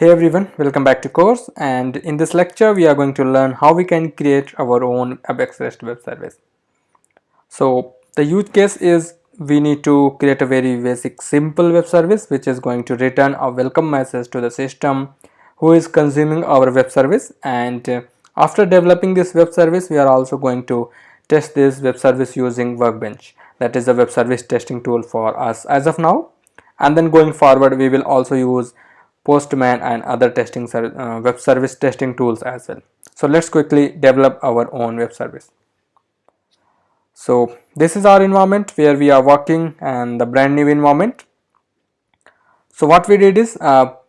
Hey everyone, welcome back to course, and in this lecture we are going to learn how we can create our own ABAX REST web service. So the use case is we need to create a very basic simple web service which is going to return a welcome message to the system who is consuming our web service, and after developing this web service we are also going to test this web service using Workbench, that is a web service testing tool for us as of now, and then going forward we will also use Postman and other web service testing tools as well. So let's quickly develop our own web service. So this is our environment where we are working, and the brand new environment. So what we did is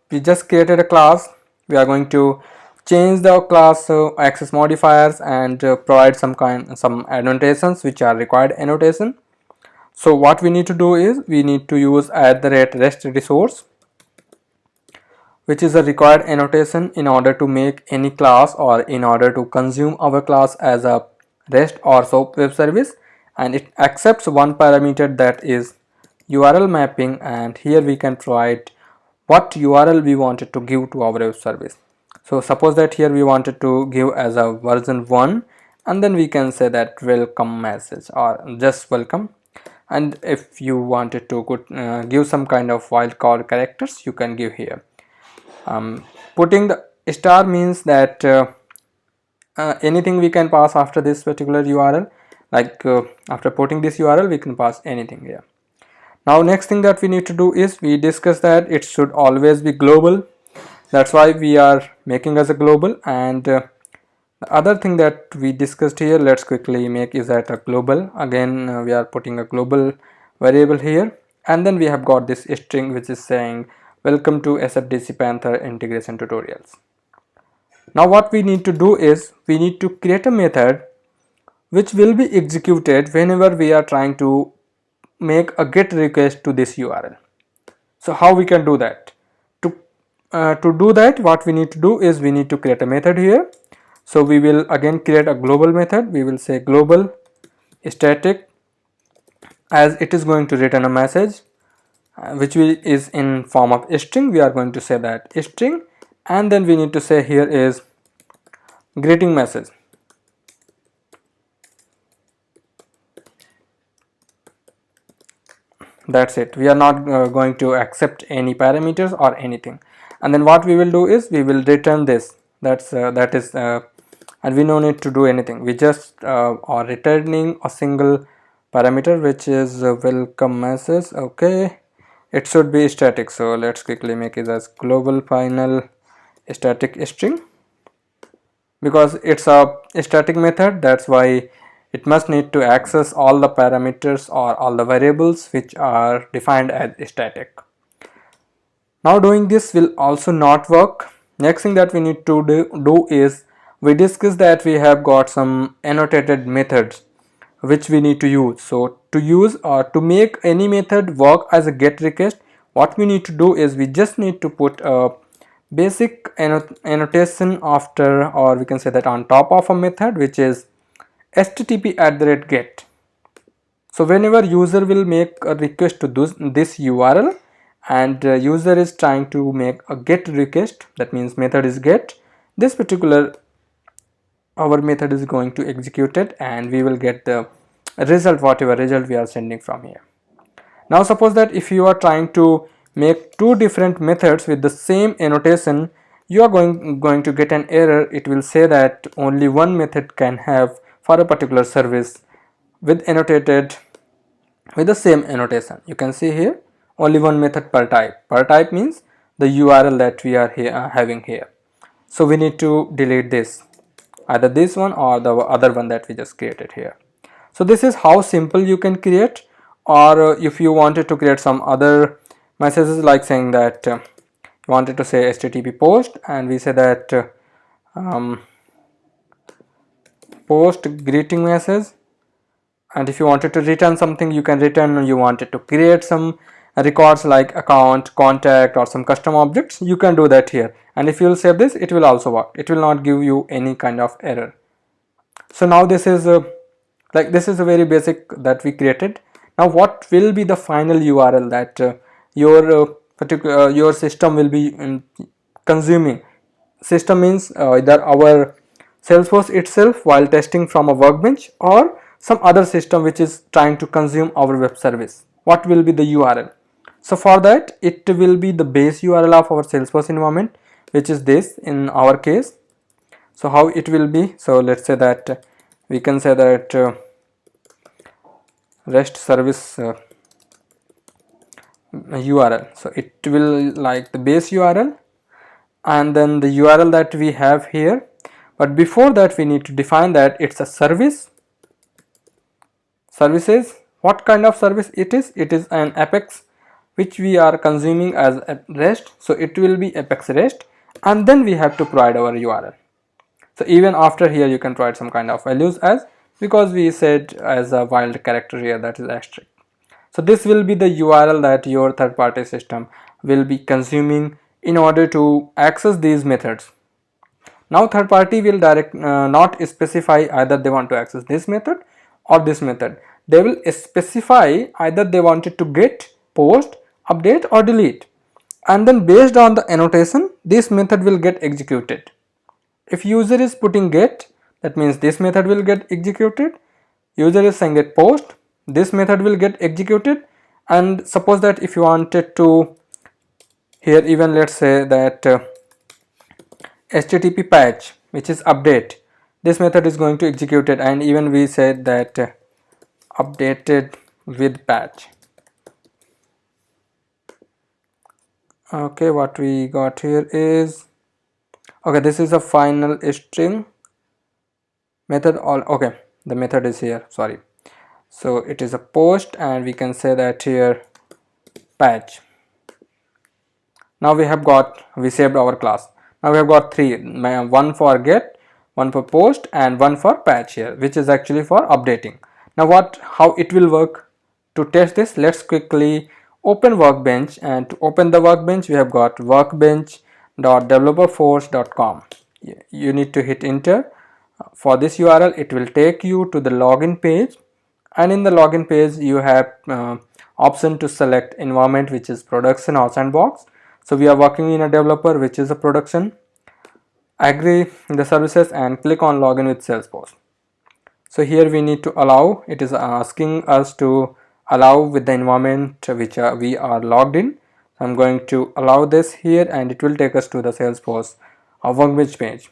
we just created a class. We are going to change the class access modifiers and provide some annotations which are required annotation. So what we need to do is we need to use @REST resource, which is a required annotation in order to make any class or in order to consume our class as a REST or SOAP web service, and it accepts one parameter, that is URL mapping, and here we can provide what URL we wanted to give to our web service. So suppose that here we wanted to give as a version 1, and then we can say that welcome message or just welcome, and if you wanted to give some kind of wildcard characters you can give here. Putting the star means that anything we can pass after this particular URL, like after putting this URL we can pass anything here. Now next thing that we need to do is we discuss that it should always be global, that's why we are making as a global, and the other thing that we discussed here, let's quickly make is that a global. Again we are putting a global variable here, and then we have got this string which is saying welcome to SFDC Panther integration tutorials. Now what we need to do is we need to create a method which will be executed whenever we are trying to make a GET request to this URL. So how we can do that? To do that, what we need to do is we need to create a method here. So we will again create a global method. We will say global static, as it is going to return a message which is in form of a string. We are going to say that string, and then we need to say here is greeting message. That's it. We are not going to accept any parameters or anything, and then what we will do is we will return this. And we no need to do anything. We just are returning a single parameter which is welcome message. Okay, it should be static, so let's quickly make it as global final static string, because it's a static method, that's why it must need to access all the parameters or all the variables which are defined as static. Now doing this will also not work. Next thing that we need to do is we discuss that we have got some annotated methods which we need to use. So to use or to make any method work as a GET request, what we need to do is we just need to put a basic annotation after, or we can say that on top of a method, which is http@get. So whenever user will make a request to this URL, and user is trying to make a GET request, that means method is GET, this particular our method is going to execute it, and we will get the result, whatever result we are sending from here. Now suppose that if you are trying to make two different methods with the same annotation, you are going to get an error. It will say that only one method can have for a particular service with the same annotation. You can see here only one method per type. Per type means the URL that we are having here. So we need to delete this, either this one or the other one that we just created here. So this is how simple you can create. Or if you wanted to create some other messages, like saying that you wanted to say http post, and we say that post greeting message, and if you wanted to return something, you can return, you wanted to create some records like account, contact, or some custom objects, you can do that here. And if you will save this, it will also work. It will not give you any kind of error. So now this is this is a very basic that we created. Now what will be the final URL that your system will be consuming. System means either our Salesforce itself while testing from a Workbench, or some other system which is trying to consume our web service. What will be the URL? So for that, it will be the base URL of our Salesforce environment, which is this in our case. So how it will be? So let's say that we can say that REST service URL. So it will like the base URL, and then the URL that we have here. But before that, we need to define that it's a service. Services, what kind of service it is? It is an Apex which we are consuming as a REST. So it will be Apex REST, and then we have to provide our URL. So even after here, you can provide some kind of values, as because we said as a wild character here, that is asterisk. So this will be the URL that your third-party system will be consuming in order to access these methods. Now third party will not specify either they want to access this method or this method. They will specify either they wanted to get, post, update or delete, and then based on the annotation, this method will get executed. If user is putting get, that means this method will get executed. User is saying that post, this method will get executed. And suppose that if you wanted to here, even let's say that HTTP patch, which is update, this method is going to execute it. And even we said that updated with patch. Okay, what we got here is, okay, this is a final string method. All okay, the method is here, sorry. So it is a post, and we can say that here patch. Now we saved our class. Now we have got three, one for get, one for post, and one for patch here, which is actually for updating. Now how it will work? To test this, let's quickly open Workbench, and to open the Workbench, we have got workbench.developerforce.com. You need to hit enter. For this URL, it will take you to the login page, and in the login page, you have option to select environment, which is production or sandbox. So we are working in a developer, which is a production. Agree the services and click on login with Salesforce. So here we need to allow, it is asking us to allow with the environment which we are logged in. I'm going to allow this here, and it will take us to the Salesforce Workbench page.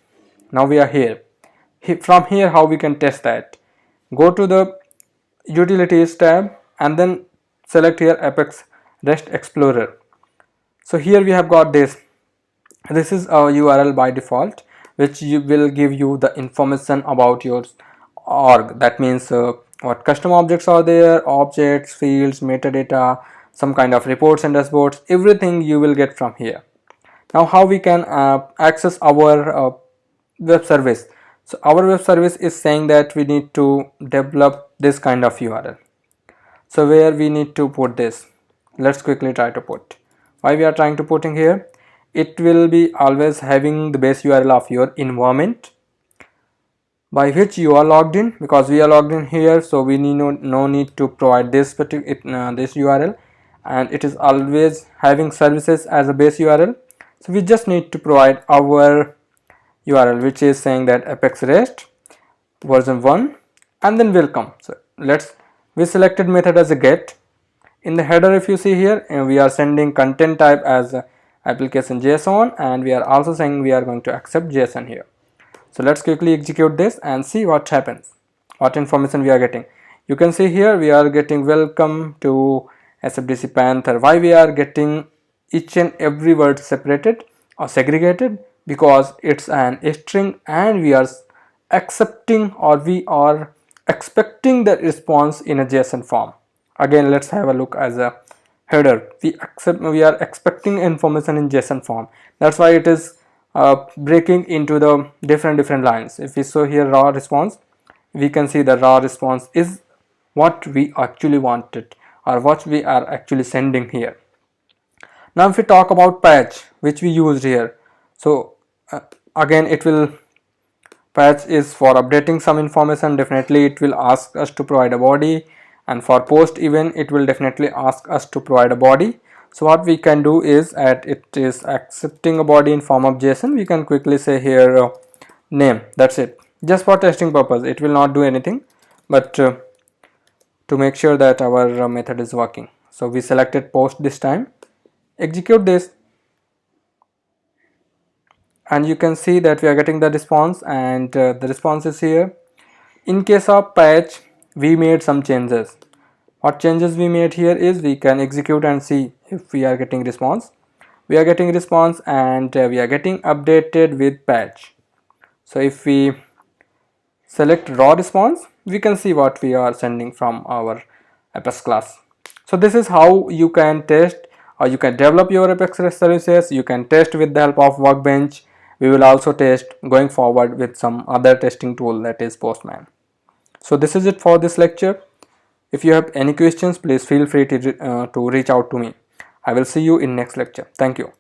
Now we are here. From here, how we can test that? Go to the utilities tab and then select here Apex REST Explorer. So here we have got this is a URL by default, which will give you the information about your org. That means what custom objects are there, objects, fields, metadata, some kind of reports and dashboards, everything you will get from here. Now how we can access our web service? So our web service is saying that we need to develop this kind of URL. So where we need to put this? Let's quickly try to put. Why we are trying to putting here? It will be always having the base URL of your environment by which you are logged in, because we are logged in here, so we need no need to provide this particular this URL, and it is always having services as a base URL. So we just need to provide our URL, which is saying that Apex REST version 1, and then welcome. So we selected method as a get. In the header, if you see here, we are sending content type as application JSON, and we are also saying we are going to accept JSON here. So let's quickly execute this and see what happens, what information we are getting. You can see here we are getting welcome to SFDC Panther. Why we are getting each and every word separated or segregated? Because it's an string, and we are accepting, or we are expecting the response in a JSON form. Again, let's have a look as a header. We are expecting information in JSON form. That's why it is breaking into the different lines. If we show here raw response, we can see the raw response is what we actually wanted, or what we are actually sending here. Now if we talk about patch, which we used here, so again patch is for updating some information. Definitely it will ask us to provide a body, and for post even it will definitely ask us to provide a body. So what we can do is, at it is accepting a body in form of JSON, we can quickly say here name. That's it, just for testing purpose. It will not do anything, but to make sure that our method is working. So we selected post this time, execute this, and you can see that we are getting the response, and the response is here. In case of patch, we made some changes. What changes we made here is, we can execute and see if we are getting response. We are getting response, and we are getting updated with patch. So if we select raw response, we can see what we are sending from our Apex class. So this is how you can test, or you can develop your Apex REST services. You can test with the help of Workbench. We will also test going forward with some other testing tool, that is Postman. So this is it for this lecture. If you have any questions, please feel free to reach out to me. I will see you in next lecture. Thank you.